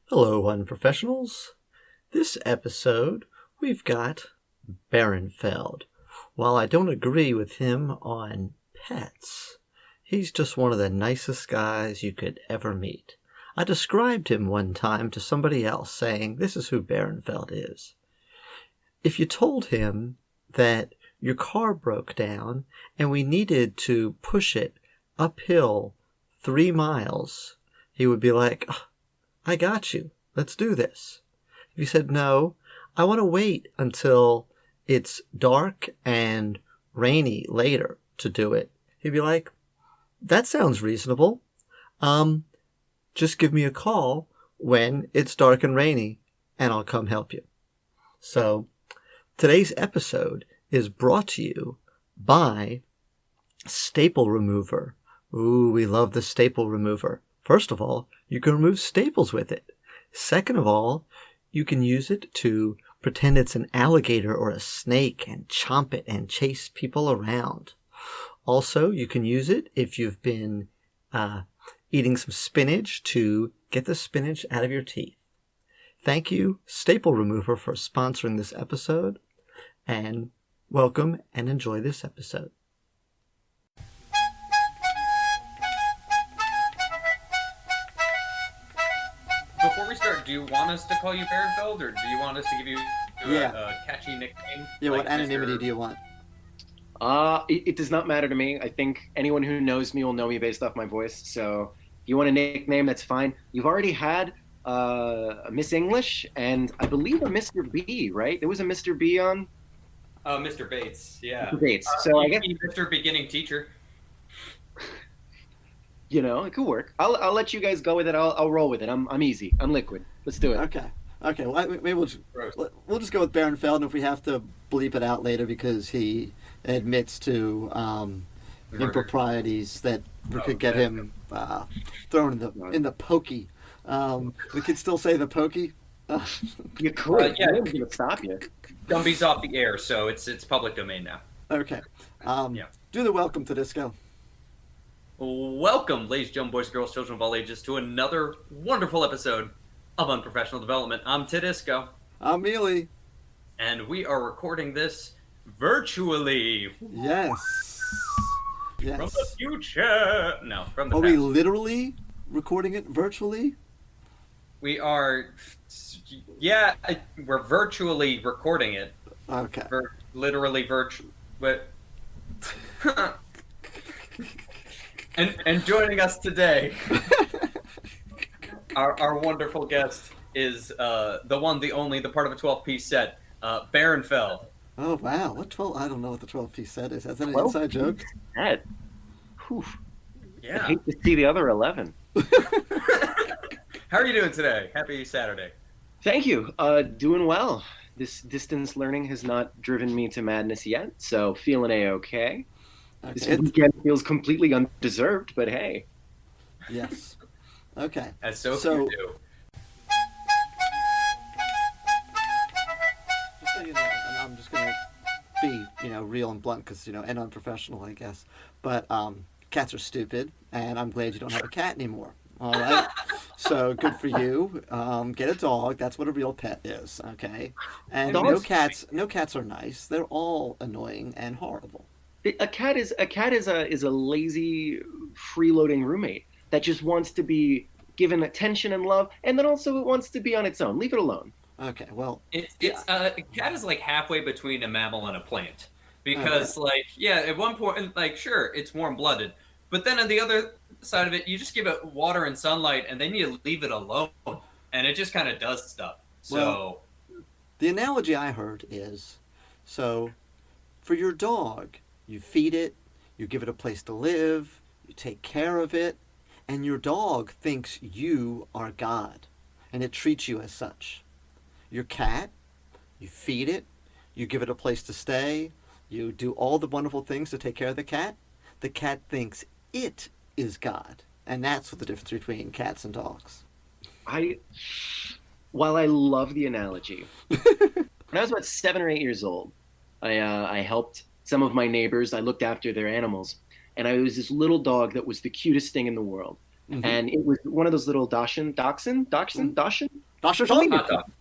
Hello, unprofessionals. This episode, we've got Berenfeld. While I don't agree with him on pets, he's just one of the nicest guys you could ever meet. I described him one time to somebody else, saying, "This is who Berenfeld is." If you told him that your car broke down and we needed to push it uphill 3 miles, he would be like, "I got you. Let's do this." If you said, "No, I want to wait until it's dark and rainy later to do it," he'd be like, "That sounds reasonable. Just give me a call when it's dark and rainy and I'll come help you." So today's episode is brought to you by Staple Remover. Ooh, we love the Staple Remover. First of all, you can remove staples with it. Second of all, you can use it to pretend it's an alligator or a snake and chomp it and chase people around. Also, you can use it if you've been eating some spinach to get the spinach out of your teeth. Thank you, Staple Remover, for sponsoring this episode, and welcome and enjoy this episode. Before we start, do you want us to call you Berenfeld, or do you want us to give you a catchy nickname? Yeah, like what anonymity Mr. do you want? It does not matter to me. I think anyone who knows me will know me based off my voice. So if you want a nickname, that's fine. You've already had a Miss English and I believe a Mr. B, right? There was a Mr. B on Mr. Bates, yeah. Mr. Bates. So I guess Mr. Beginning Teacher. it could work. I'll let you guys go with it. I'll roll with it. I'm easy. I'm liquid. Let's do it. Okay. Well, maybe we'll just go with Berenfeld, and if we have to bleep it out later because he admits to improprieties that we could get him thrown in the pokey. We could still say the pokey. You could. Yeah. Nobody's gonna stop you. Gumby's off the air, so it's public domain now. Okay. Yeah. Do the welcome to Disco. Welcome, ladies, gentlemen, boys, girls, children of all ages, to another wonderful episode of Unprofessional Development. I'm Tedisco. I'm Mealy. And we are recording this virtually. Yes. From the future. No, from the Are past. we literally recording it virtually? We are, we're virtually recording it. Okay. Literally virtual, but and joining us today, our wonderful guest is the one, the only, the part of a 12-piece set, Berenfeld. Oh wow! What 12? I don't know what the 12-piece set is. Is that an 12 inside joke? That. Whew. Yeah. I hate to see the other 11. How are you doing today? Happy Saturday. Thank you. Doing well. This distance learning has not driven me to madness yet, so feeling A-okay. This weekend feels completely undeserved, but hey. Yes. Okay. As so few do. Just so you know, and I'm just gonna be, real and blunt, because and unprofessional, I guess. But cats are stupid, and I'm glad you don't have a cat anymore. All right. So good for you. Get a dog. That's what a real pet is. Okay. And no cats are nice. They're all annoying and horrible. A cat is a lazy, freeloading roommate that just wants to be given attention and love, and then also it wants to be on its own. Leave it alone. Okay, well, a cat is like halfway between a mammal and a plant, because at one point, sure, it's warm-blooded, but then on the other side of it, you just give it water and sunlight, and then you leave it alone, and it just kind of does stuff. So well, the analogy I heard is, so for your dog, you feed it, you give it a place to live, you take care of it, and your dog thinks you are God, and it treats you as such. Your cat, you feed it, you give it a place to stay, you do all the wonderful things to take care of the cat thinks it is God. And that's what the difference between cats and dogs. While I love the analogy, when I was about 7 or 8 years old, I helped some of my neighbors. I looked after their animals, and I was this little dog that was the cutest thing in the world. and it was one of those little Dachshund. Dr. Something John? Hot dog.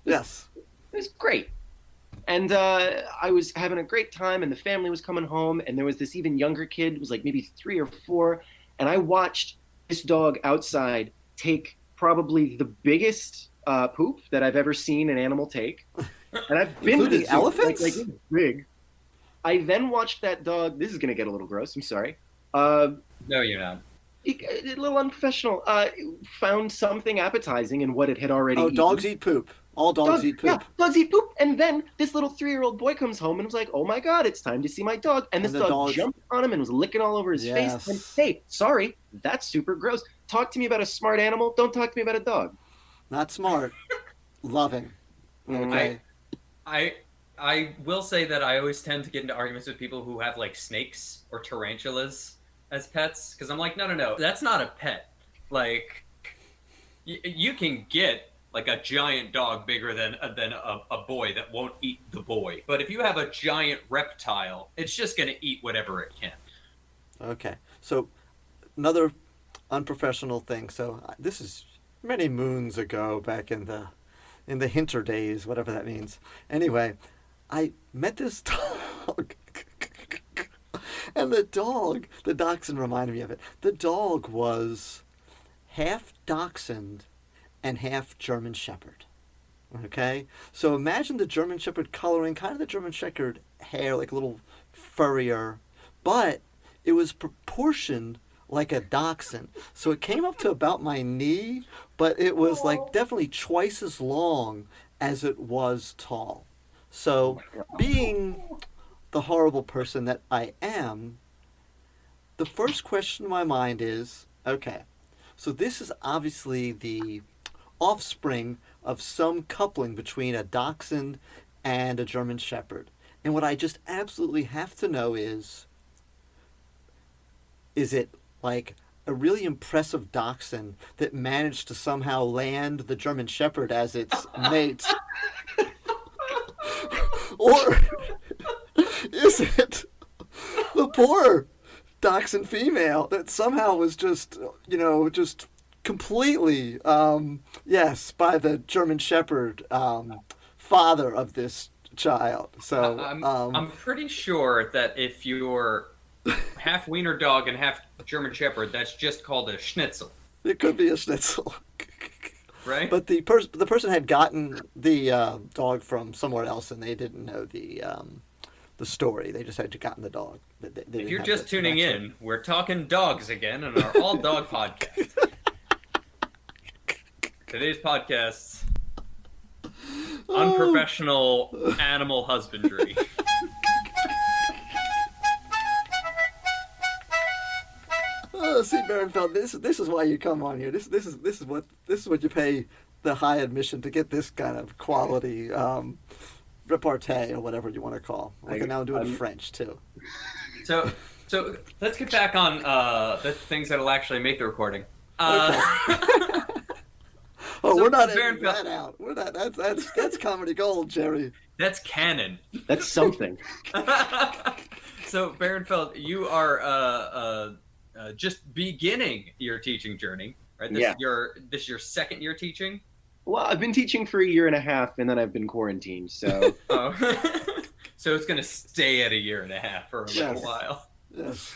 Yes. It was great. And I was having a great time, and the family was coming home, and there was this even younger kid, it was like maybe 3 or 4, and I watched this dog outside take probably the biggest poop that I've ever seen an animal take. And I've been Including to the zoo, elephants? like it's big. I then watched that dog. This is going to get a little gross. I'm sorry. No, you're not. A little unprofessional. Found something appetizing in what it had already Oh, eaten. dogs eat poop. All dogs eat poop. Yeah, dogs eat poop. And then this little 3-year-old boy comes home and was like, "Oh my God, it's time to see my dog." And this dog jumped on him and was licking all over his face. And hey, sorry, that's super gross. Talk to me about a smart animal. Don't talk to me about a dog. Not smart. Loving. Okay. I will say that I always tend to get into arguments with people who have like snakes or tarantulas as pets because I'm like, no, that's not a pet. Like, you can get like a giant dog bigger than a boy that won't eat the boy. But if you have a giant reptile, it's just going to eat whatever it can. Okay. So another unprofessional thing. So this is many moons ago, back in the Hinter days, whatever that means. Anyway, I met this dog. And the dachshund reminded me of it. The dog was half dachshund and half German Shepherd. Okay? So imagine the German Shepherd coloring, kind of the German Shepherd hair, like a little furrier, but it was proportioned like a dachshund. So it came up to about my knee, but it was like definitely twice as long as it was tall. So being the horrible person that I am, the first question in my mind is, okay, so this is obviously the offspring of some coupling between a dachshund and a German Shepherd. And what I just absolutely have to know is it like a really impressive dachshund that managed to somehow land the German Shepherd as its mate? Or is it the poor dachshund female that somehow was just completely, yes, by the German Shepherd father of this child? So I'm pretty sure that if you're half wiener dog and half German Shepherd, that's just called a schnitzel. It could be a schnitzel. Right? But the person had gotten the dog from somewhere else, and they didn't know the story. They just had gotten the dog. They if you're just tuning in, we're talking dogs again on our All Dog podcast. Today's podcast, unprofessional animal husbandry. Oh, see, Berenfeld, this is why you come on here. This is what you pay the high admission to get this kind of quality repartee or whatever you want to call. I can now do it in French too. So let's get back on the things that'll actually make the recording. Okay. So we're not editing that out. We're not. That's comedy gold, Jerry. That's canon. That's something. So Berenfeld, you are just beginning your teaching journey, right? This is your second year teaching. Well, I've been teaching for 1.5 years, and then I've been quarantined. So, so it's going to stay at 1.5 years for a little while. Yes.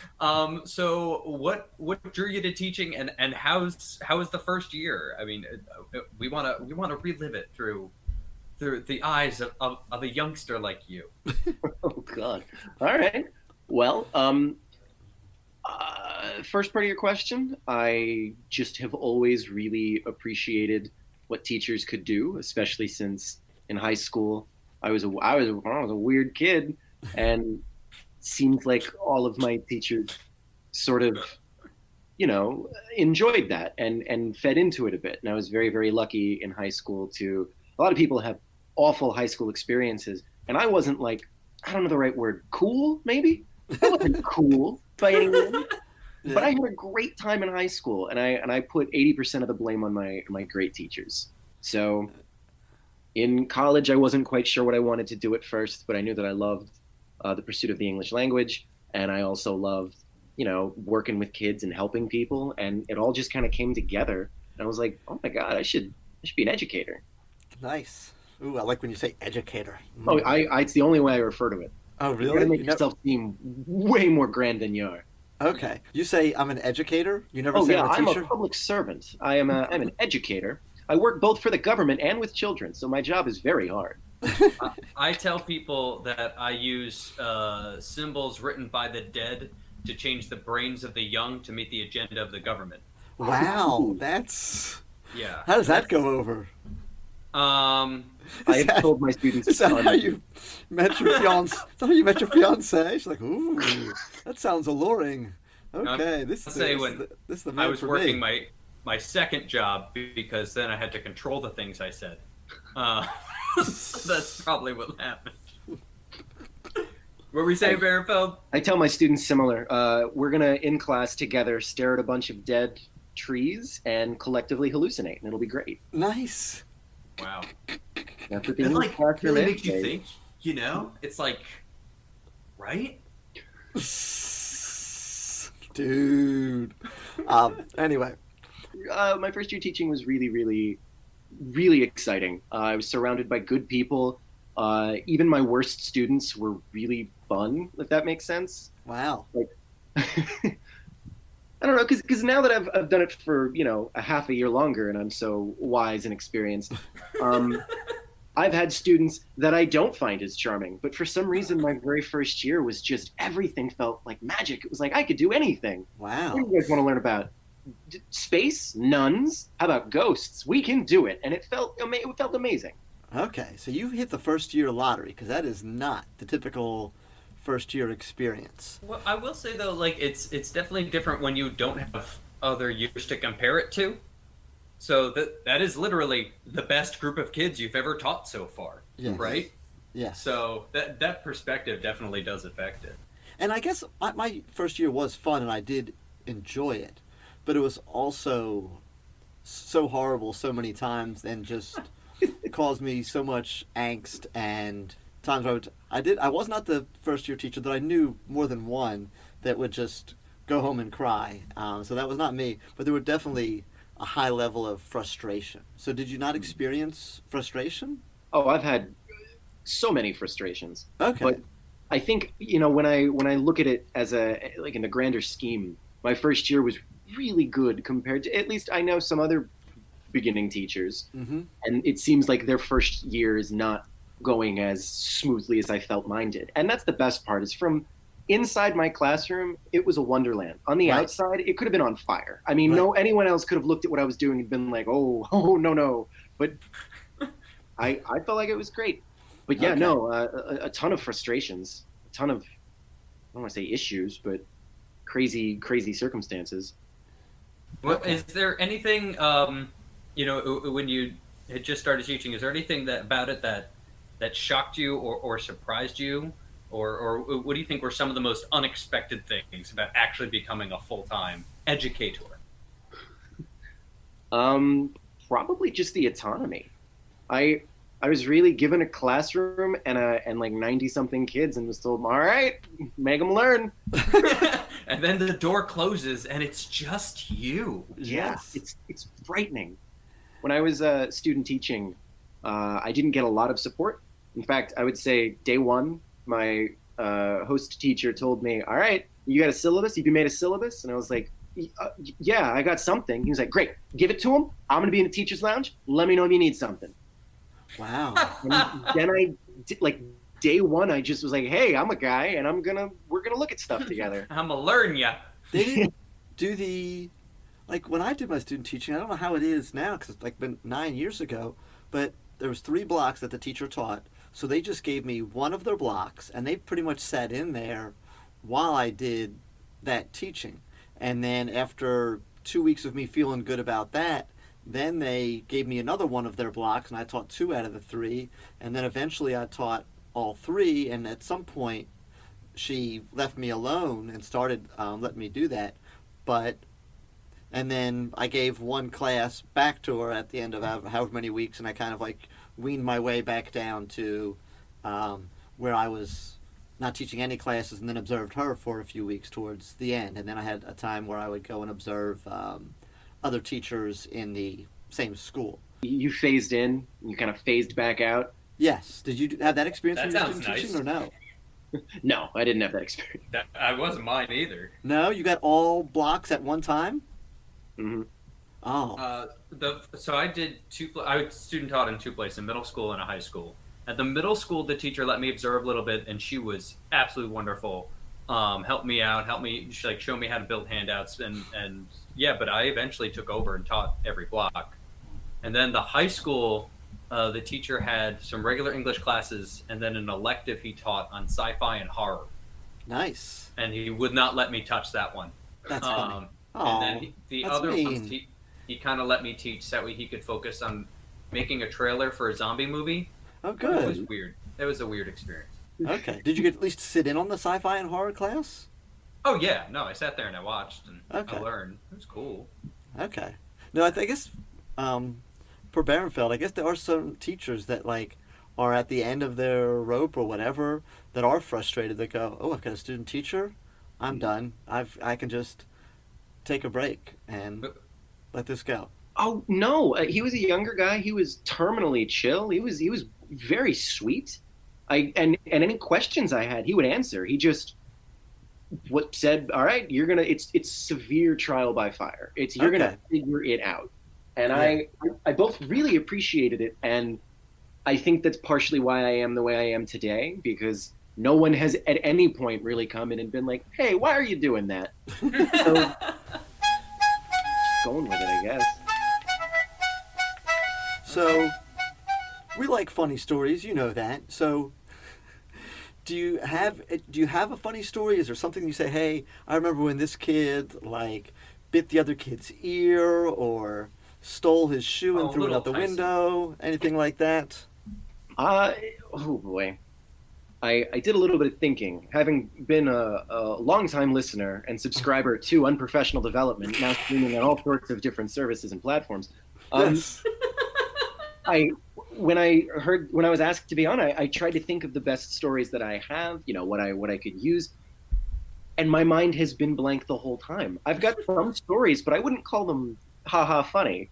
So what drew you to teaching, and how was the first year? I mean, we want to relive it through the eyes of a youngster like you. Oh God! All right. Well, first part of your question, I just have always really appreciated what teachers could do, especially since in high school I was a weird kid, and seemed like all of my teachers sort of, enjoyed that and fed into it a bit. And I was very, very lucky in high school to. A lot of people have awful high school experiences, and I wasn't like, I don't know the right word, cool maybe. I wasn't cool by any means. Yeah. But I had a great time in high school, and I put 80% of the blame on my great teachers. So in college, I wasn't quite sure what I wanted to do at first, but I knew that I loved the pursuit of the English language, and I also loved working with kids and helping people, and it all just kind of came together. And I was like, oh my God, I should be an educator. Nice. Ooh, I like when you say educator. Oh, Mm. it's the only way I refer to it. Oh, You got to really? make yourself seem way more grand than you are. Okay. You say I'm an educator? You never Oh say yeah, I'm a I'm a teacher? public servant. I'm an educator. I work both for the government and with children, so my job is very hard. I tell people that I use symbols written by the dead to change the brains of the young to meet the agenda of the government. Wow, that's... Yeah. How does that go over? Um, I Is have that, told my students. is that how you met your fiance? Is that how you met your fiance? She's like, ooh, that sounds alluring. Okay, I'll say this is the I man was for working me. my second job because then I had to control the things I said. So that's probably what happened. What were we saying, Berenfeld? I tell my students similar. We're gonna in class together stare at a bunch of dead trees and collectively hallucinate, and it'll be great. Nice. Wow. That's what the It English like classroom really is, makes you baby. think, you know? It's like, right? Dude. Anyway. My first year teaching was really, really, really exciting. I was surrounded by good people. Even my worst students were really fun, if that makes sense. Wow. I don't know, because now that I've done it for a half a year longer, and I'm so wise and experienced, I've had students that I don't find as charming. But for some reason, my very first year was just everything felt like magic. It was like I could do anything. Wow. What do you guys want to learn about? Space, nuns. How about ghosts? We can do it, and it felt amazing. Okay, so you hit the first year lottery because that is not the typical first year experience. Well, I will say though, like it's definitely different when you don't have other years to compare it to. So that is literally the best group of kids you've ever taught so far, Yes. right? Yes. So that perspective definitely does affect it. And I guess my first year was fun and I did enjoy it, but it was also so horrible so many times and just caused me so much angst and times I was not the first year teacher that I knew more than one that would just go home and cry. So that was not me, but there were definitely a high level of frustration. So did you not experience frustration? Oh, I've had so many frustrations. Okay. But I think when I look at it as like in the grander scheme, my first year was really good compared to, at least I know some other beginning teachers, Mm-hmm. and it seems like their first year is not going as smoothly as I felt mine did. And that's the best part, is from inside my classroom, it was a wonderland. On the Right. outside, it could have been on fire. I mean, Right. no, anyone else could have looked at what I was doing and been like, oh, no. But I felt like it was great. But yeah, Okay. no, a ton of frustrations, a ton of, I don't want to say issues, but crazy circumstances. Well, Okay. is there anything, when you had just started teaching, is there anything about it that shocked you or surprised you? Or what do you think were some of the most unexpected things about actually becoming a full-time educator? Probably just the autonomy. I was really given a classroom and like 90 something kids and was told, all right, make them learn. And then the door closes and it's just you. Yeah, Yes. it's frightening. When I was student teaching, I didn't get a lot of support. In fact, I would say day one, my host teacher told me, all right, you got a syllabus? Have you made a syllabus? And I was like, yeah, I got something. He was like, great, give it to him. I'm going to be in the teacher's lounge. Let me know if you need something. Wow. And then like day one, I just was like, hey, I'm a guy and we're going to look at stuff together. I'm gonna learn ya. They didn't do like when I did my student teaching, I don't know how it is now because it's like been 9 years ago, but there was 3 blocks that the teacher taught. So they just gave me one of their blocks and they pretty much sat in there while I did that teaching. And then after 2 weeks of me feeling good about that, then they gave me another one of their blocks and I taught 2 out of the 3. And then eventually I taught all 3. And at some point she left me alone and started letting me do that. And then I gave one class back to her at the end of however many weeks, and I kind of like weaned my way back down to where I was not teaching any classes, and then observed her for a few weeks towards the end. And then I had a time where I would go and observe other teachers in the same school. You phased in, you kind of phased back out. Yes. Did you have that experience That when you were sounds student nice. teaching, or no? No, I didn't have that experience. That I wasn't mine either. No, you got all blocks at one time. Hmm. Oh, So I did I student taught in two places, a middle school and a high school. At the middle school, the teacher let me observe a little bit, and she was absolutely wonderful. Helped me out, she, like, show me how to build handouts, and yeah. But I eventually took over and taught every block. And then the high school, the teacher had some regular English classes, and then an elective he taught on sci-fi and horror. nice. And he would not let me touch that one. That's funny. And Oh, then the that's other mean. ones, he kind of let me teach so that way he could focus on making a trailer for a zombie movie. Oh, It was good. weird. It was a weird experience. Okay. Did you get at least sit in on the sci-fi and horror class? Oh yeah, no, I sat there and I watched and Okay. I learned. It was cool. Okay. No, I guess for Berenfeld, I guess there are some teachers that like are at the end of their rope or whatever that are frustrated. That go, oh, I've got a student teacher, I'm done. I can just take a break and let this go. Oh no, he was a younger guy. He was terminally chill. He was very sweet. And any questions I had, he would answer. He just said, "All right, you're gonna. It's severe trial by fire. You're Okay. gonna figure it out." And Yeah. I both really appreciated it, and I think that's partially why I am the way I am today, because no one has at any point really come in and been like, "Hey, why are you doing that?" So, going with it, I guess. So we like funny stories, you know that. So do you have a funny story? Is there something you say, hey, I remember when this kid like bit the other kid's ear or stole his shoe and Oh, threw it little out the Tyson. window? Anything like that? Oh boy. I did a little bit of thinking. Having been a longtime listener and subscriber to Unprofessional Development, now streaming on all sorts of different services and platforms, Yes. when I was asked to be on, I tried to think of the best stories that I have, what I could use, and my mind has been blank the whole time. I've got some stories, but I wouldn't call them haha funny.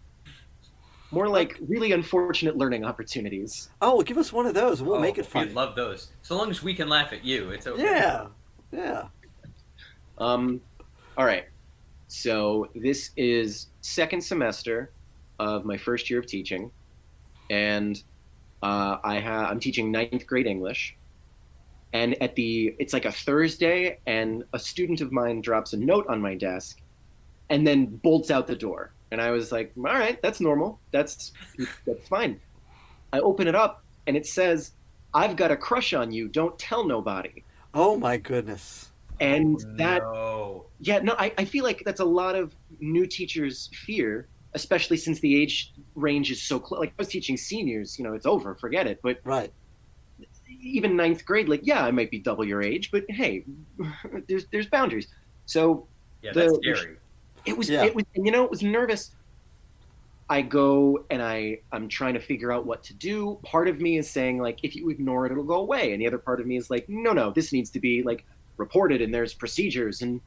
More like really unfortunate learning opportunities. Oh, give us one of those and we'll Oh, make it funny. We'd love those. So long as we can laugh at you, it's okay. Yeah. Yeah. All right. So this is second semester of my first year of teaching, and I'm teaching ninth grade English. And it's like a Thursday, and a student of mine drops a note on my desk, and then bolts out the door. And I was like, all right, that's normal. That's fine. I open it up, and it says, "I've got a crush on you. Don't tell nobody." Oh my goodness. And that, No. yeah, no, I feel like that's a lot of new teachers' fear, especially since the age range is so close. Like, I was teaching seniors, it's over, forget it. But Right. even ninth grade, like, yeah, I might be double your age, but hey, there's boundaries. So Yeah, that's scary. it was, Yeah. and it was nervous. I go and I'm trying to figure out what to do. Part of me is saying, like, if you ignore it, it'll go away. And the other part of me is like, no, this needs to be like reported, and there's procedures. And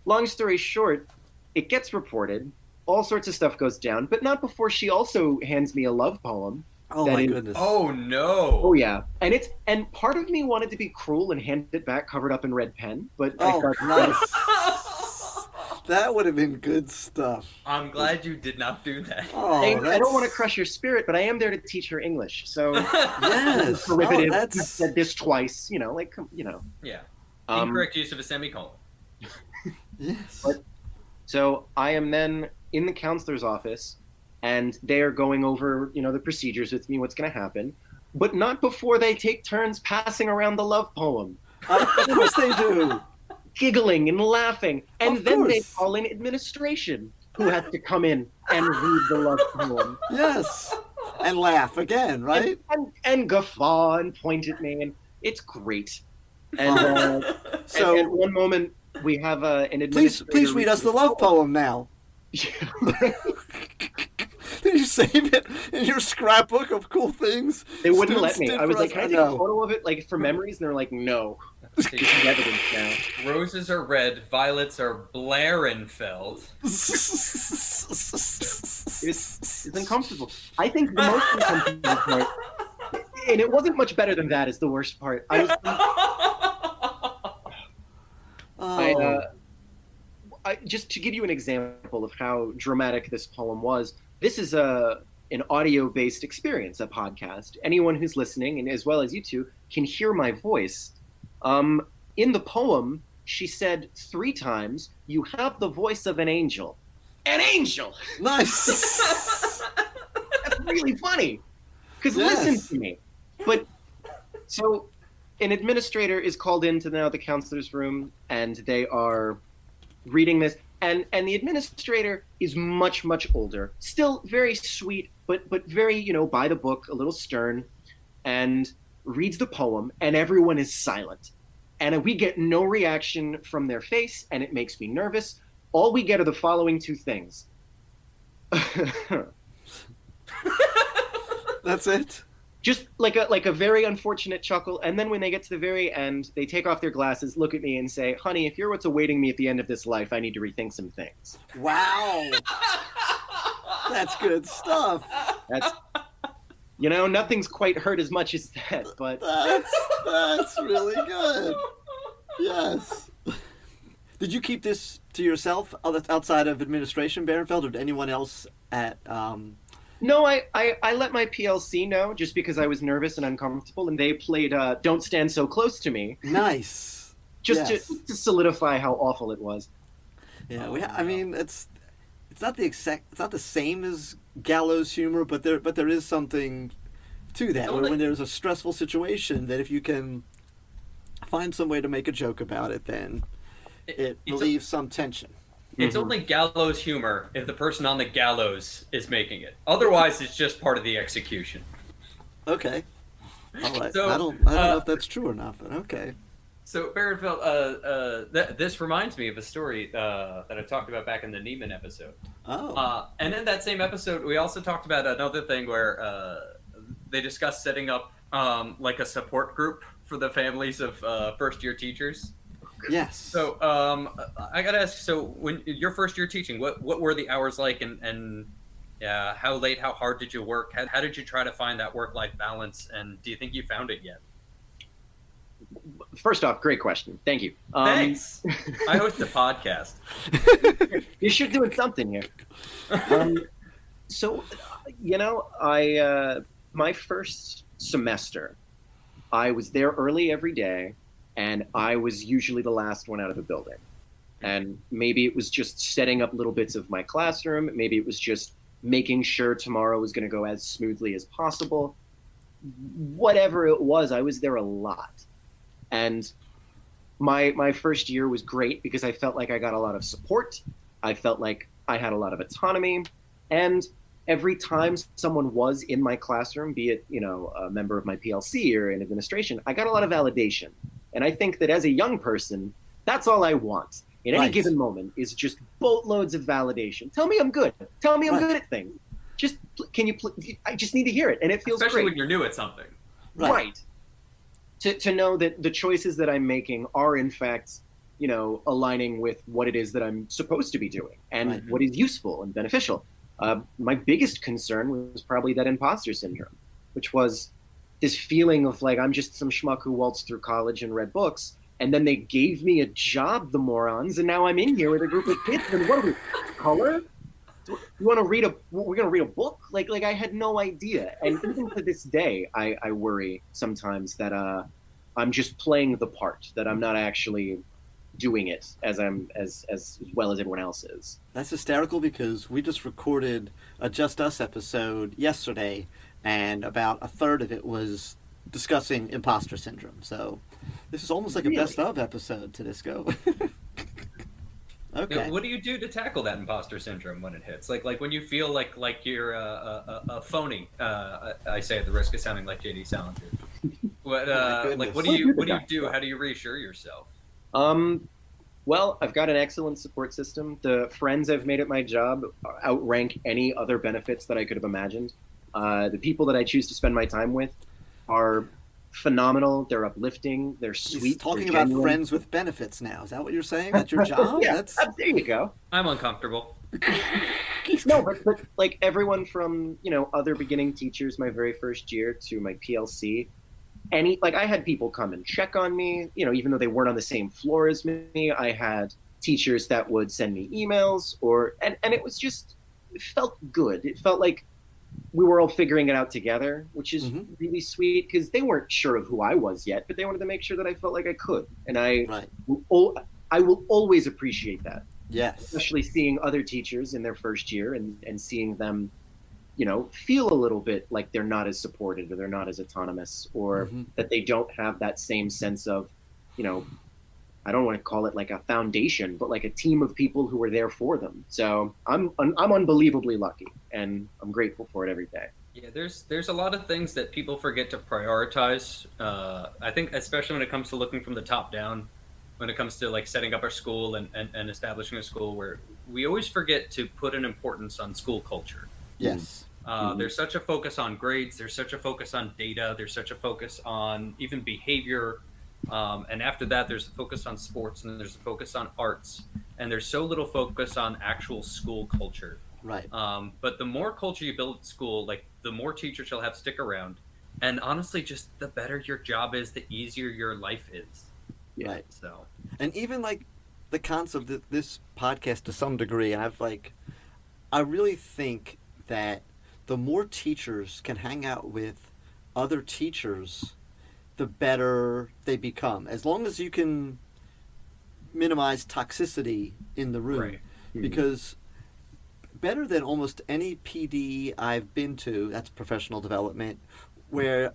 long story short, it gets reported. All sorts of stuff goes down, but not before she also hands me a love poem. Oh That my is- goodness. Oh no. Oh yeah, and part of me wanted to be cruel and hand it back covered up in red pen, but I Oh, thought, nice. That would have been good stuff. I'm glad you did not do that. Oh, I that's... don't want to crush your spirit, but I am there to teach her English. So Yes. derivative. Oh, that's... You said this twice, Yeah. Um, Incorrect use of a semicolon. Yes. But- So I am then in the counselor's office, and they are going over, the procedures with me, what's going to happen, but not before they take turns passing around the love poem, Of course they do. giggling and laughing, and Of then they course. call in administration, who has to come in and read the love poem. Yes. And laugh again, right? And guffaw and point at me, and it's great. And So at one moment, we have an please administrator. read us the love poem now. Did you save it in your scrapbook of cool things? They wouldn't let students me. did I was for like, us? can I I take a know. photo of it, like, for memories? And they're like, no. This is evidence now. Roses are red, violets are Berenfeld. It's uncomfortable. I think the most uncomfortable part, and it wasn't much better than that, is the worst part. Just to give you an example of how dramatic this poem was, this is an audio-based experience, a podcast. Anyone who's listening, and as well as you two, can hear my voice. In the poem, she said 3 times, "You have the voice of an angel." An angel! Nice! That's really funny. Because Yes. listen to me. But, so, an administrator is called into now the counselor's room, and they are reading this. And the administrator is much, much older. Still very sweet, but very, by the book, a little stern. And reads the poem, and everyone is silent. And we get no reaction from their face, and it makes me nervous. All we get are the following 2 things. That's it? Just like a very unfortunate chuckle, and then when they get to the very end, they take off their glasses, look at me, and say, "Honey, if you're what's awaiting me at the end of this life, I need to rethink some things." Wow. That's good stuff. That's, nothing's quite hurt as much as that, but That's really good. Yes. Did you keep this to yourself outside of administration, Berenfeld, or did anyone else at... No, I let my PLC know just because I was nervous and uncomfortable, and they played "Don't Stand So Close to Me." Nice. Just Yes. to solidify how awful it was. Yeah, it's not it's not the same as gallows humor, but there is something to that. Where when there's a stressful situation, that if you can find some way to make a joke about it, then it relieves some tension. It's only gallows humor if the person on the gallows is making it. Otherwise, it's just part of the execution. Okay. All right. So, I don't know if that's true or not, but okay. So, Berenfeld, this reminds me of a story that I talked about back in the Neiman episode. Oh. And in that same episode, we also talked about another thing where they discussed setting up like a support group for the families of first-year teachers. Yes. So, I gotta ask. So, when your first year teaching, what were the hours like, and how late, how hard did you work? How did you try to find that work-life balance? And do you think you found it yet? First off, great question. Thank you. Thanks. I host a podcast. You should do something here. So, my first semester, I was there early every day. And I was usually the last one out of the building. And maybe it was just setting up little bits of my classroom. Maybe it was just making sure tomorrow was going to go as smoothly as possible. Whatever it was, I was there a lot. And my first year was great because I felt like I got a lot of support. I felt like I had a lot of autonomy. And every time someone was in my classroom, be it, a member of my PLC or in administration, I got a lot of validation. And I think that as a young person, that's all I want in any given moment is just boatloads of validation. Tell me I'm good. Tell me I'm good at things. Just I just need to hear it, and it feels Especially great. when you're new at something. Right. To know that the choices that I'm making are in fact, aligning with what it is that I'm supposed to be doing and what is useful and beneficial. My biggest concern was probably that imposter syndrome, which was this feeling of like I'm just some schmuck who waltzed through college and read books, and then they gave me a job, the morons, and now I'm in here with a group of kids. And what are we, color? You want to read we're going to read a book? Like I had no idea. And even to this day, I worry sometimes that I'm just playing the part, that I'm not actually doing it as well as everyone else is. That's hysterical because we just recorded a Just Us episode yesterday, and about a third of it was discussing imposter syndrome. So this is almost like a best of episode to this go. Okay. Now, what do you do to tackle that imposter syndrome when it hits? Like when you feel like you're a phony. I say at the risk of sounding like JD Salinger. What what do you do? How do you reassure yourself? Well, I've got an excellent support system. The friends I've made at my job outrank any other benefits that I could have imagined. The people that I choose to spend my time with are phenomenal. They're uplifting. They're sweet. He's talking they're about genuine. friends with benefits now. Is that what you're saying? That's your job? Yeah, That's there you go. I'm uncomfortable. No, but like everyone from, other beginning teachers my very first year to my PLC, I had people come and check on me, even though they weren't on the same floor as me. I had teachers that would send me emails and it was just, it felt good. It felt like we were all figuring it out together, which is really sweet because they weren't sure of who I was yet, but they wanted to make sure that I felt like I could. And I will always appreciate that. yes. Especially seeing other teachers in their first year and seeing them, feel a little bit like they're not as supported or they're not as autonomous or that they don't have that same sense of, I don't want to call it like a foundation, but like a team of people who are there for them. So I'm unbelievably lucky, and I'm grateful for it every day. Yeah, there's a lot of things that people forget to prioritize. I think especially when it comes to looking from the top down, when it comes to like setting up our school and establishing a school, where we always forget to put an importance on school culture. Yes. There's such a focus on grades. There's such a focus on data. There's such a focus on even behavior. And after that, there's a focus on sports, and there's a focus on arts, and there's so little focus on actual school culture. Right. But the more culture you build at school, like the more teachers you'll have stick around, and honestly, just the better your job is, the easier your life is. Yeah. Right. So, and even like the concept of this podcast to some degree, and I really think that the more teachers can hang out with other teachers, the better they become. As long as you can minimize toxicity in the room. Right. Because better than almost any PD I've been to, that's professional development, where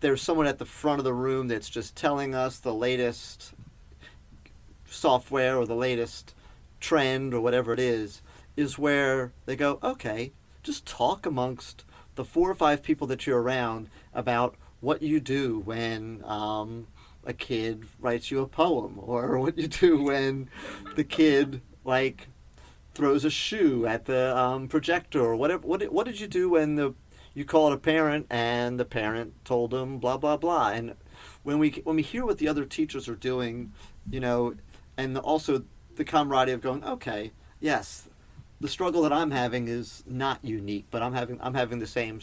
there's someone at the front of the room that's just telling us the latest software or the latest trend or whatever it is where they go, okay, just talk amongst the 4 or 5 people that you're around about what you do when a kid writes you a poem, or what you do when the kid like throws a shoe at the projector, or whatever. What did you do when you called a parent and the parent told them blah blah blah? And when we hear what the other teachers are doing, and also the camaraderie of going, okay, yes, the struggle that I'm having is not unique, but I'm having the same,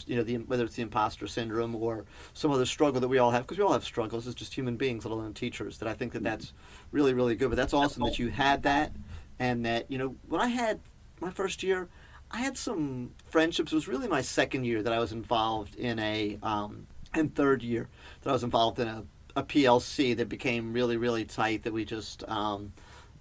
whether it's the imposter syndrome or some other struggle that we all have, because we all have struggles as just human beings, let alone teachers. That I think that's really, really good. But that's awesome that you had that, and that, when I had my first year, I had some friendships. It was really my second year that I was involved in and third year that I was involved in a PLC that became really, really tight, that we just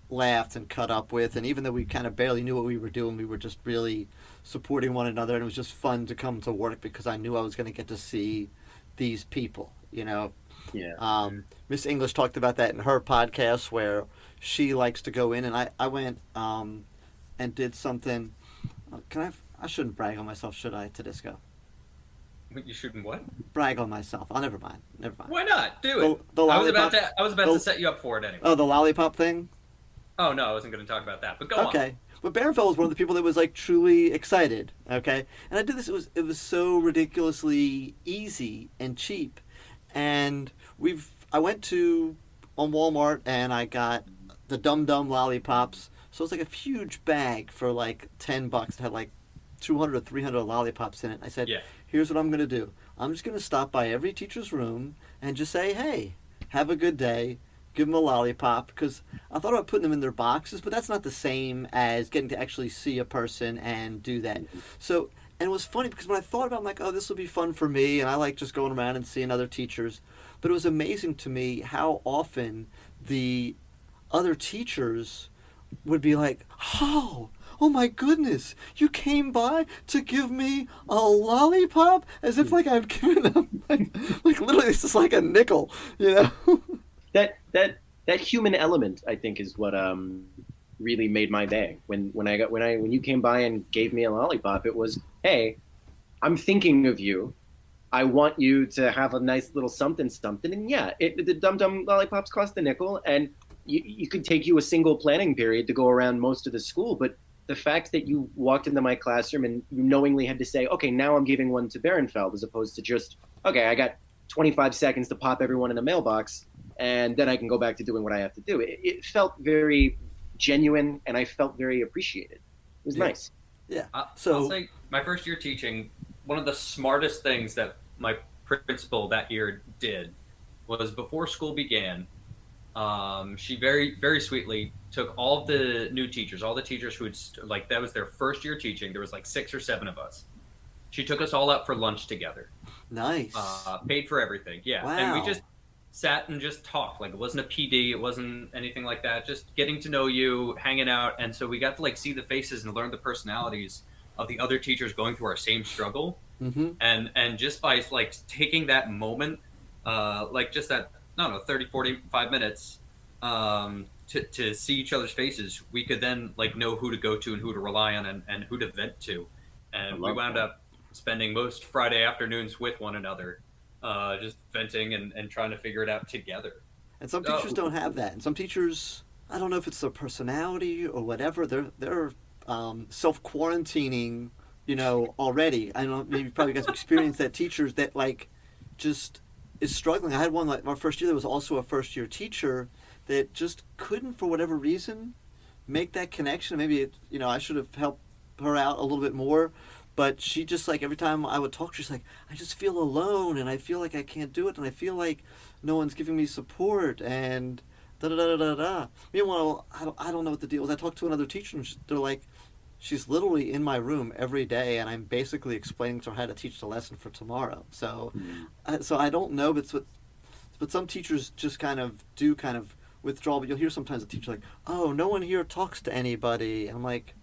laughed and cut up with, and even though we kind of barely knew what we were doing, we were just really supporting one another, and it was just fun to come to work because I knew I was going to get to see these people. Yeah. Miss English talked about that in her podcast, where she likes to go in, and I went and did something. I shouldn't brag on myself, should I, Tedisco? you shouldn't what? Brag on myself. I'll never mind. Why not? Do it. The I was lollipop, about to set you up for it anyway. Oh, the lollipop thing? Oh, no, I wasn't going to talk about that, but go on. Okay. But Berenfeld was one of the people that was like truly excited, okay? And I did this, it was so ridiculously easy and cheap. And I went on Walmart and I got the Dum Dum lollipops. So it's like a huge bag for like $10 that had like 200 or 300 lollipops in it. I said, Here's what I'm going to do. I'm just going to stop by every teacher's room and just say, hey, have a good day. Give them a lollipop, because I thought about putting them in their boxes, but that's not the same as getting to actually see a person and do that. So, and it was funny because when I thought about it, I'm like, oh, this will be fun for me, and I like just going around and seeing other teachers. But it was amazing to me how often the other teachers would be like, oh my goodness, you came by to give me a lollipop? As if like I've given them, like literally this is like a nickel, That human element, I think, is what really made my day. When you came by and gave me a lollipop, it was, hey, I'm thinking of you. I want you to have a nice little something. And yeah, the Dum Dum lollipops cost a nickel, and you could take you a single planning period to go around most of the school. But the fact that you walked into my classroom and you knowingly had to say, okay, now I'm giving one to Berenfeld, as opposed to just, okay, I got 25 seconds to pop everyone in the mailbox, and then I can go back to doing what I have to do. It felt very genuine, and I felt very appreciated. It was nice. Yeah. I'll say my first year teaching, one of the smartest things that my principal that year did was before school began, she very, very sweetly took all of the new teachers, all the teachers who had, like, that was their first year teaching. There was like 6 or 7 of us. She took us all out for lunch together. Nice. Paid for everything. Yeah. Wow. And we just sat and just talked. Like, it wasn't a PD. It wasn't anything like that. Just getting to know you, hanging out. And so we got to like see the faces and learn the personalities of the other teachers going through our same struggle. Mm-hmm. And just by like taking that moment, like just that, I don't know, 30, 45 minutes, to see each other's faces, we could then like know who to go to and who to rely on and who to vent to. And we wound up spending most Friday afternoons with one another, just venting and trying to figure it out together. And some teachers don't have that. And some teachers, I don't know if it's their personality or whatever, they're self-quarantining, already. I don't know, maybe you probably guys have experienced that, teachers that like just is struggling. I had one like my first year that was also a first-year teacher that just couldn't, for whatever reason, make that connection. Maybe I should have helped her out a little bit more, but she just like every time I would talk, she's like, I just feel alone and I feel like I can't do it and I feel like no one's giving me support and da da da da da. Meanwhile, I don't know what the deal is. I talked to another teacher and they're like, she's literally in my room every day and I'm basically explaining to her how to teach the lesson for tomorrow. So, so I don't know, but some teachers just kind of withdraw. But you'll hear sometimes a teacher like, oh, no one here talks to anybody. And I'm like,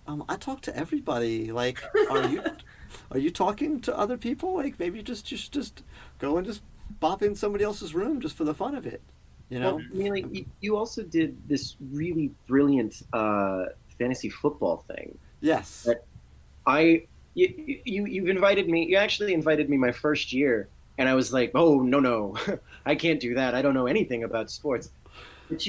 I talk to everybody. Like, are you talking to other people? Like, maybe you should just go and just bop in somebody else's room just for the fun of it. Well, you also did this really brilliant fantasy football thing. Yes. That you've invited me. You actually invited me my first year, and I was like, oh no, I can't do that. I don't know anything about sports. But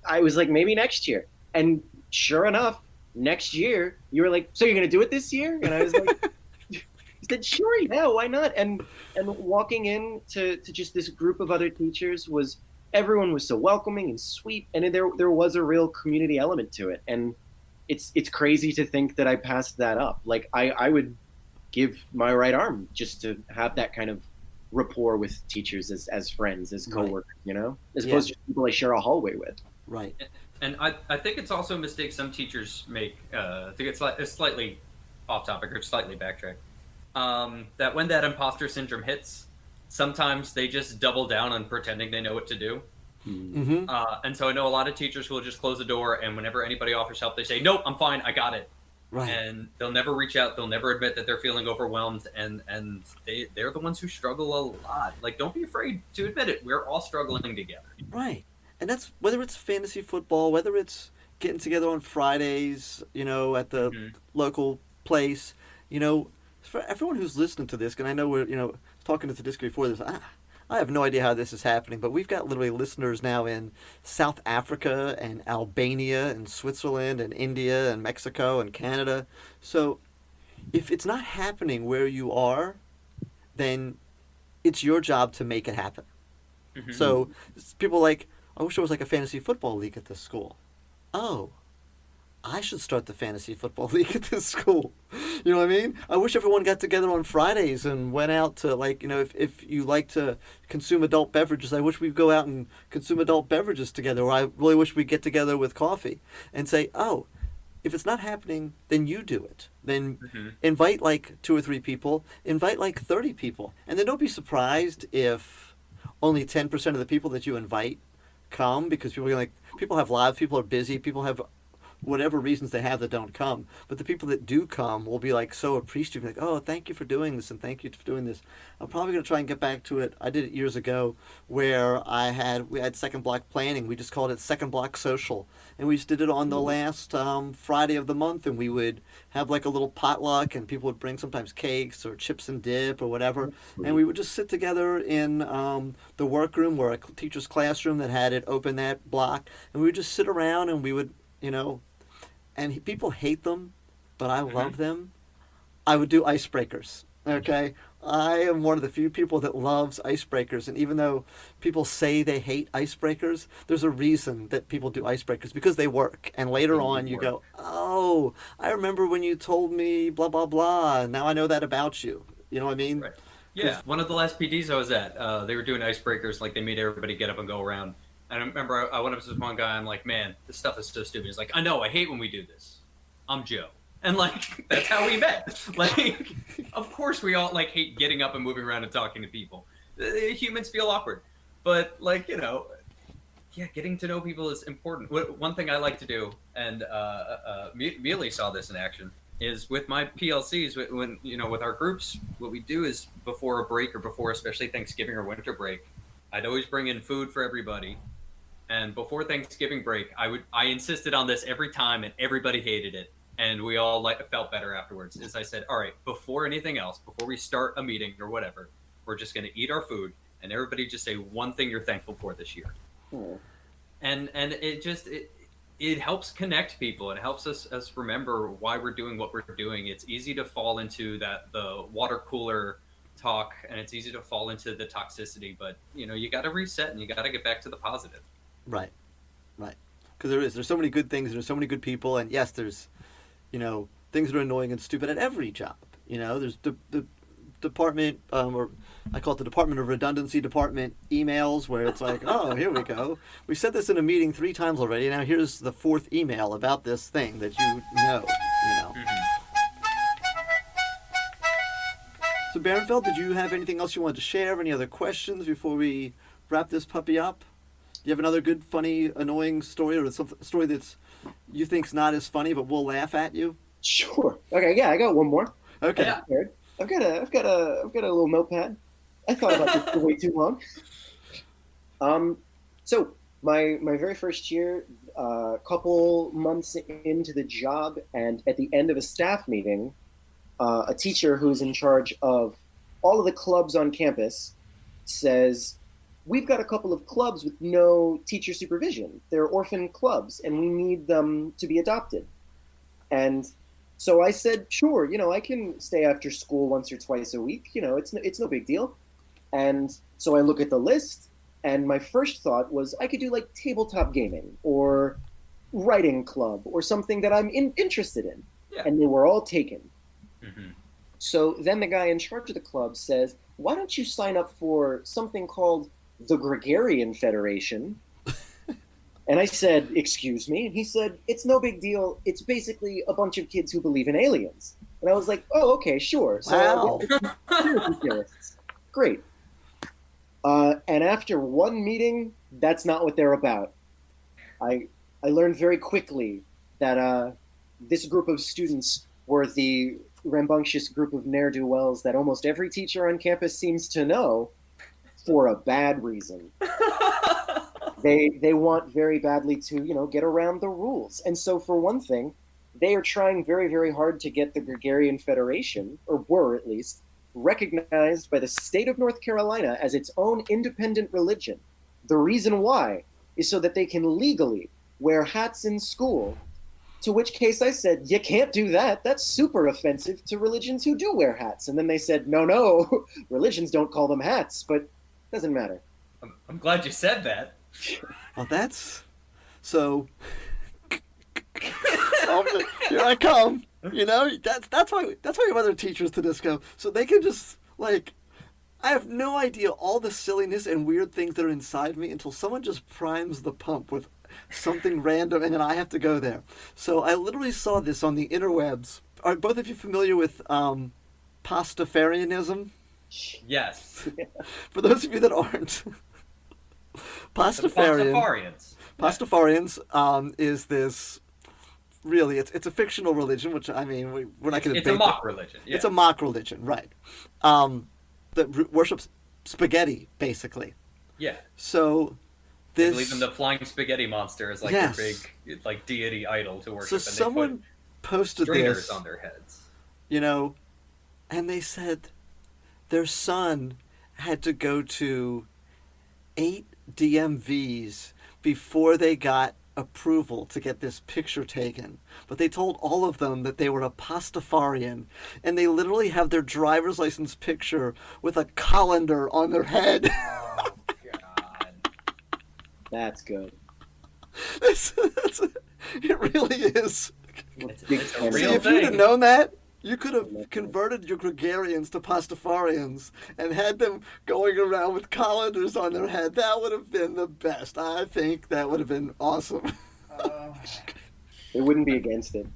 I was like, maybe next year. And sure enough, next year you were like, so you're gonna do it this year? And I was like, he said, sure, yeah, why not? And walking in to just this group of other teachers everyone was so welcoming and sweet, and there was a real community element to it. And it's crazy to think that I passed that up. Like I would give my right arm just to have that kind of rapport with teachers as friends, as coworkers, right. As opposed to people I share a hallway with. Right. And I think it's also a mistake some teachers make. I think it's slightly off topic or slightly backtrack. That when that imposter syndrome hits, sometimes they just double down on pretending they know what to do. Mm-hmm. And so I know a lot of teachers who will just close the door, and whenever anybody offers help, they say, nope, I'm fine, I got it. Right. And they'll never reach out. They'll never admit that they're feeling overwhelmed. And they're the ones who struggle a lot. Like, don't be afraid to admit it. We're all struggling together. Right. And that's whether it's fantasy football, whether it's getting together on Fridays, at the local place, for everyone who's listening to this, and I know we're, talking to the disc before this, I have no idea how this is happening, but we've got literally listeners now in South Africa and Albania and Switzerland and India and Mexico and Canada. So if it's not happening where you are, then it's your job to make it happen. Mm-hmm. So people like, I wish there was like a fantasy football league at this school. Oh, I should start the fantasy football league at this school. You know what I mean? I wish everyone got together on Fridays and went out to, like, if you like to consume adult beverages, I wish we'd go out and consume adult beverages together. Or I really wish we'd get together with coffee and say, oh, if it's not happening, then you do it. Then invite like 2 or 3 people, invite like 30 people. And then don't be surprised if only 10% of the people that you invite come, because people have lives, people are busy, people have whatever reasons they have that don't come. But the people that do come will be like so appreciative, like, oh, thank you for doing this and thank you for doing this. I'm probably going to try and get back to it. I did it years ago where we had second block planning. We just called it second block social. And we just did it on the last Friday of the month, and we would have like a little potluck, and people would bring sometimes cakes or chips and dip or whatever. And we would just sit together in the workroom, or a teacher's classroom that had it open that block. And we would just sit around and we would, and people hate them, but I love them. I would do icebreakers. Okay, I am one of the few people that loves icebreakers, and even though people say they hate icebreakers, there's a reason that people do icebreakers because they work. And later They on, do you work. go, "Oh, I remember when you told me blah blah blah. Now I know that about you." You know what I mean? Right. Yeah. Because One of the last PDs I was at, they were doing icebreakers. Like they made everybody get up and go around. And I remember I went up to this one guy. I'm like, man, this stuff is so stupid. He's like, I know. I hate when we do this. I'm Joe. And like that's how we met. Like, of course we all like hate getting up and moving around and talking to people. Humans feel awkward, but like yeah, getting to know people is important. One thing I like to do, and Mealy saw this in action, is with my PLCs. When with our groups, what we do is before a break or before, especially Thanksgiving or winter break, I'd always bring in food for everybody. And before Thanksgiving break, I insisted on this every time, and everybody hated it, and we all like felt better afterwards. Is I said, all right, before anything else, before we start a meeting or whatever, we're just going to eat our food, and everybody just say one thing you're thankful for this year, Hmm. and it helps connect people. It helps us remember why we're doing what we're doing. It's easy to fall into the water cooler talk, and it's easy to fall into the toxicity, but you got to reset and you got to get back to the positive. right, right. Because there's so many good things, and there's so many good people, and yes, there's things that are annoying and stupid at every job. There's the department, or I call it the Department of Redundancy department emails, where it's like, oh, here we go. We said this in a meeting 3 times already. Now here's the 4th email about this thing that you know. Mm-hmm. So Berenfeld, did you have anything else you wanted to share? Any other questions before we wrap this puppy up? Do you have another good, funny, annoying story, or some story that's you think's not as funny, but we'll laugh at you? Sure. Okay. Yeah, I got one more. Okay. Yeah. I've got a little notepad. I thought about this for way too long. So my very first year, a couple months into the job, and at the end of a staff meeting, a teacher who's in charge of all of the clubs on campus says, "We've got a couple of clubs with no teacher supervision. They're orphan clubs, and we need them to be adopted." And so I said, "Sure, I can stay after school once or twice a week. It's no big deal." And so I look at the list, and my first thought was I could do like tabletop gaming or writing club or something that I'm interested in. Yeah. And they were all taken. Mm-hmm. So then the guy in charge of the club says, "Why don't you sign up for something called the Gregarian Federation?" And I said, "Excuse me?" And he said, "It's no big deal. It's basically a bunch of kids who believe in aliens." And I was like, "Oh, okay, sure." So Wow. conspiracy theorists. Great. And after one meeting, that's not what they're about. I learned very quickly that this group of students were the rambunctious group of ne'er-do-wells that almost every teacher on campus seems to know for a bad reason. They want very badly to get around the rules. And so for one thing, they are trying very, very hard to get the Gregarian Federation, or were at least, recognized by the state of North Carolina as its own independent religion. The reason why is so that they can legally wear hats in school, to which case I said, "You can't do that. That's super offensive to religions who do wear hats." And then they said, no, religions don't call them hats, but it doesn't matter. I'm glad you said that. Well, that's so. Here I come. That's why we have other teachers to this go, so they can just like. I have no idea all the silliness and weird things that are inside me until someone just primes the pump with something random, and then I have to go there. So I literally saw this on the interwebs. Are both of you familiar with Pastafarianism? Yes. For those of you that aren't, Pastafarians. Pastafarians is this. Really, it's a fictional religion, which I mean we're not going to. It's a mock religion. Yeah. It's a mock religion, right? That worships spaghetti, basically. Yeah. So They this believe in the flying spaghetti monster as like Yes. their big like deity idol to worship. so and they someone put posted stringers this, on their heads. And they said their son had to go to 8 DMVs before they got approval to get this picture taken, but they told all of them that they were a Pastafarian, and they literally have their driver's license picture with a colander on their head. Oh, God. That's good. It really is. It's a See, real if you'd have thing. known that, you could have converted your gregarians to Pastafarians and had them going around with colanders on their head. That would have been the best. I think that would have been awesome. They wouldn't be against it.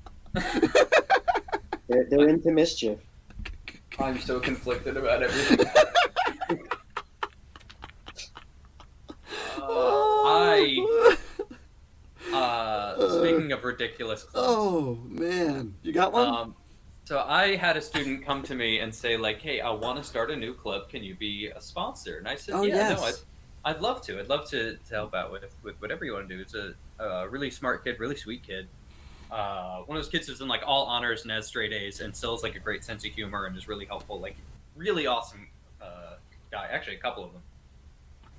They're into mischief. I'm so conflicted about everything. Speaking of ridiculous clubs. Oh, man. You got one? So I had a student come to me and say, like, hey, I want to start a new club. Can you be a sponsor? And I said, yes. I'd love to. I'd love to help out with whatever you want to do. It's a really smart kid, really sweet kid. One of those kids who's in, like, all honors and has straight A's and still has, like, a great sense of humor and is really helpful. Like, really awesome guy. Actually, a couple of them.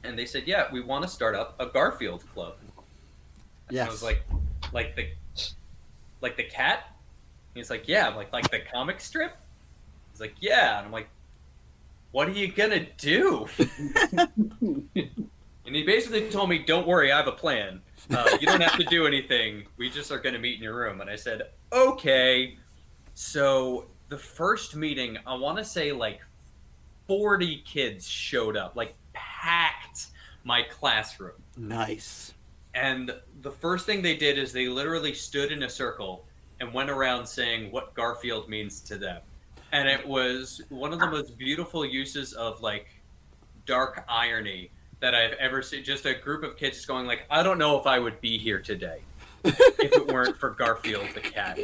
And they said, yeah, we want to start up a Garfield club. Yes. And I was like the cat? He's like, yeah. I'm like the comic strip? He's like, yeah. And I'm like, what are you gonna do? And he basically told me, don't worry, I have a plan. You don't have to do anything. We just are gonna meet in your room. And I said, okay. So the first meeting, I want to say like 40 kids showed up, like packed my classroom. Nice. And the first thing they did is they literally stood in a circle and went around saying what Garfield means to them. And it was one of the most beautiful uses of, like, dark irony that I've ever seen. Just a group of kids just going like, I don't know if I would be here today if it weren't for Garfield the cat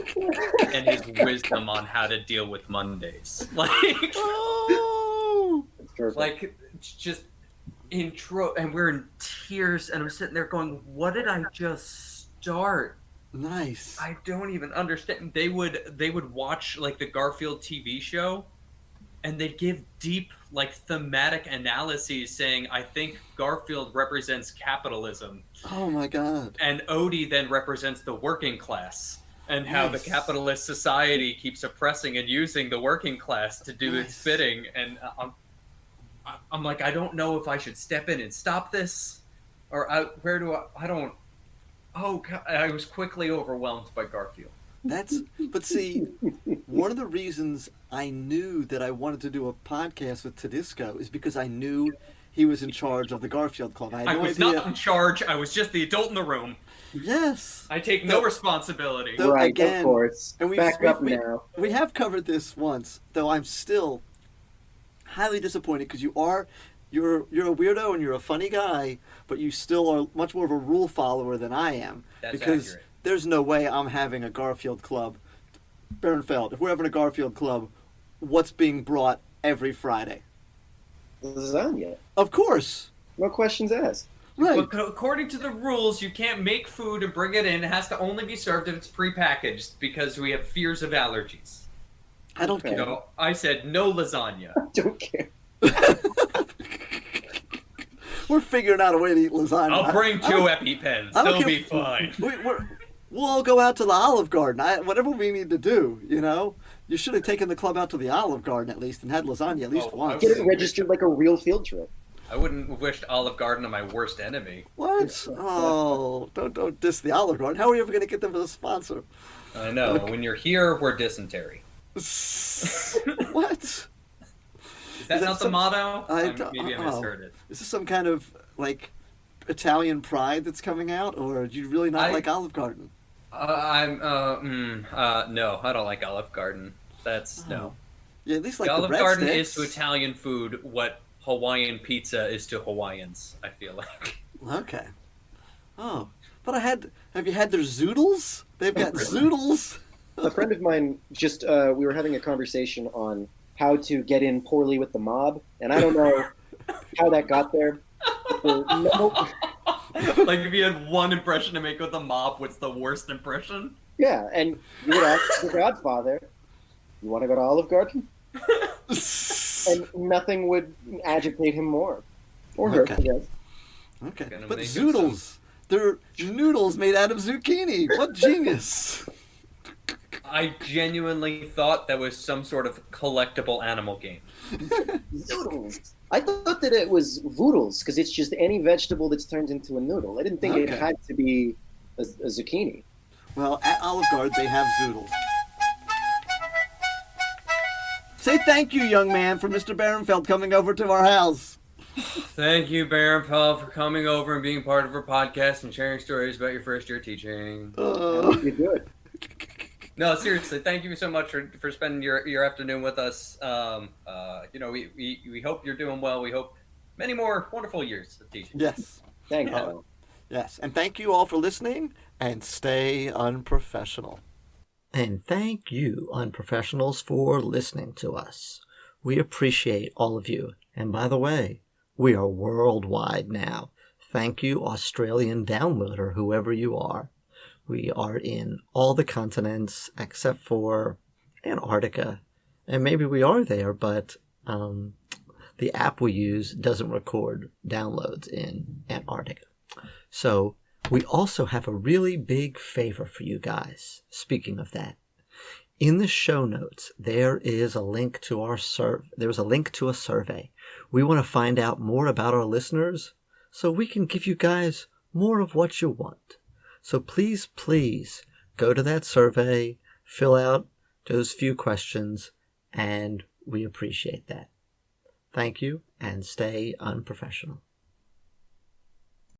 and his wisdom on how to deal with Mondays. Like, Oh! like just intro, and we're in tears, and I'm sitting there going, what did I just start? Nice. I don't even understand. They would watch, like, the Garfield TV show, and they'd give deep, like, thematic analyses saying, I think Garfield represents capitalism, Oh, my God. and Odie then represents the working class, and how the Nice. capitalist society keeps oppressing and using the working class to do its Nice. bidding. And I'm like, I don't know if I should step in and stop this, or I don't. Oh, God, I was quickly overwhelmed by Garfield. But see, one of the reasons I knew that I wanted to do a podcast with Tedisco is because I knew he was in charge of the Garfield Club. I had I no was idea. not in charge. I was just the adult in the room. Yes. I take no responsibility. Though, Right, again, of course. and Back up now. We have covered this once, though I'm still highly disappointed because you're a weirdo and you're a funny guy, but you still are much more of a rule follower than I am. That's because accurate. there's no way I'm having a Garfield Club. Berenfeld, if we're having a Garfield Club, what's being brought every Friday? Lasagna. Of course. No questions asked. Right. But according to the rules, you can't make food and bring it in. It has to only be served if it's prepackaged because we have fears of allergies. I don't care. So I said no lasagna. Don't care. We're figuring out a way to eat lasagna. I'll bring 2 EpiPens. I don't They'll care be if- fine. We'll all go out to the Olive Garden. Whatever we need to do, you know? You should have taken the club out to the Olive Garden at least and had lasagna at least Oh, once. Get it registered like a real field trip. I wouldn't have wished Olive Garden on my worst enemy. What? Oh, don't diss the Olive Garden. How are you ever going to get them as a sponsor? I know. Okay. When you're here, we're dysentery. What? Is that that not the some- motto? Maybe I oh. misheard it. Is this some kind of, like, Italian pride that's coming out? Or do you really not like Olive Garden? No, I don't like Olive Garden. That's no. Yeah, at least like The the Olive Garden breadsticks. is to Italian food what Hawaiian pizza is to Hawaiians, I feel like. Okay. Oh, but have you had their zoodles? They've got zoodles. A friend of mine just we were having a conversation on how to get in poorly with the mob, and I don't know how that got there. Like, if you had one impression to make with a mob, what's the worst impression? Yeah, and you would ask your godfather, "You want to go to Olive Garden?" And nothing would agitate him more, or her, Okay. I guess. Okay, Gonna but make zoodles. They're noodles made out of zucchini. What genius. I genuinely thought that was some sort of collectible animal game. Noodles. I thought that it was voodles because it's just any vegetable that's turned into a noodle. I didn't think it had to be a zucchini. Well, at Olive Garden, they have zoodles. Say thank you, young man, for Mr. Berenfeld coming over to our house. Thank you, Berenfeld, for coming over and being part of our podcast and sharing stories about your first year teaching. You're good. No, seriously, thank you so much for spending your afternoon with us. We hope you're doing well. We hope many more wonderful years of teaching. Yes. Thank you. Yes, and thank you all for listening, and stay unprofessional. And thank you, unprofessionals, for listening to us. We appreciate all of you. And by the way, we are worldwide now. Thank you, Australian downloader, whoever you are. We are in all the continents except for Antarctica. And maybe we are there, but the app we use doesn't record downloads in Antarctica. So we also have a really big favor for you guys. Speaking of that, in the show notes, there is a link to there's a link to a survey. We want to find out more about our listeners so we can give you guys more of what you want. So please, please go to that survey, fill out those few questions, and we appreciate that. Thank you, and stay unprofessional.